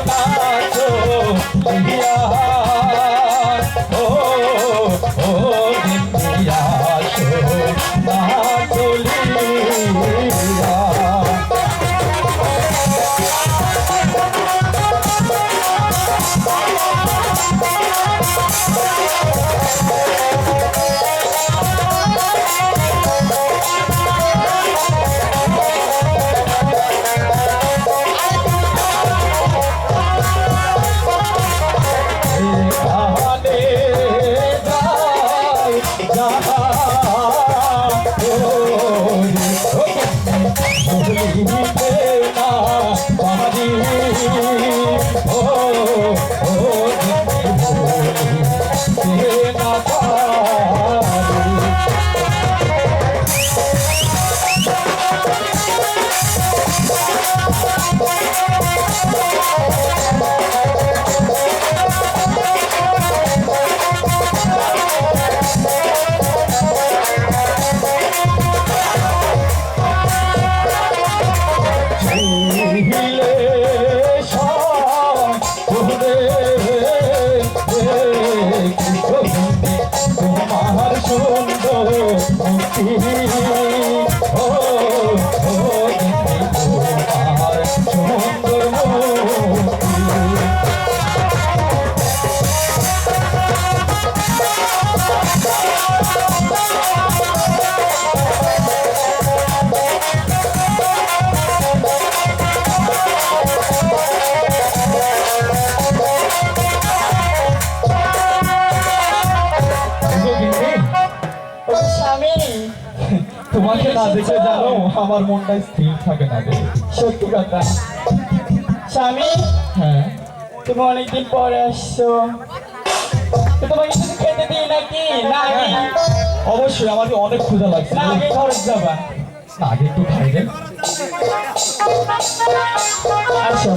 নাচো লিয়া ও ও লিয়া নাচো লিয়া তোমাকে না দেখে জানো আমার মনটা স্থির থাকে না রে। সত্যি কথা স্বামী, হ্যাঁ তুমি অনেকদিন পরে আসছো, তো তোমাকে কিছু খেতে দিই নাকি? না আগে অবশ্যই, আমাকে অনেক ক্ষুধা লাগছে। না আগে খরচ যাবা। না, আগে একটু খাই রে। আসো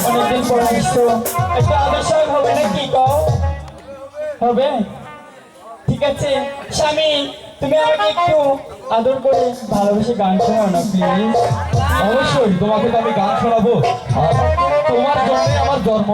অনেকদিন পরে আসছো, একটা আদর সব হবে নাকি? কও হবে? ঠিক আছে স্বামী, তুমি আমাকে একটু আদর করে ভালোবেসে গান শোনাও না প্লিজ। অবশ্যই, তোমাকে তো আমি গান শোনাবো। আর তোমার জন্য আমার জন্ম।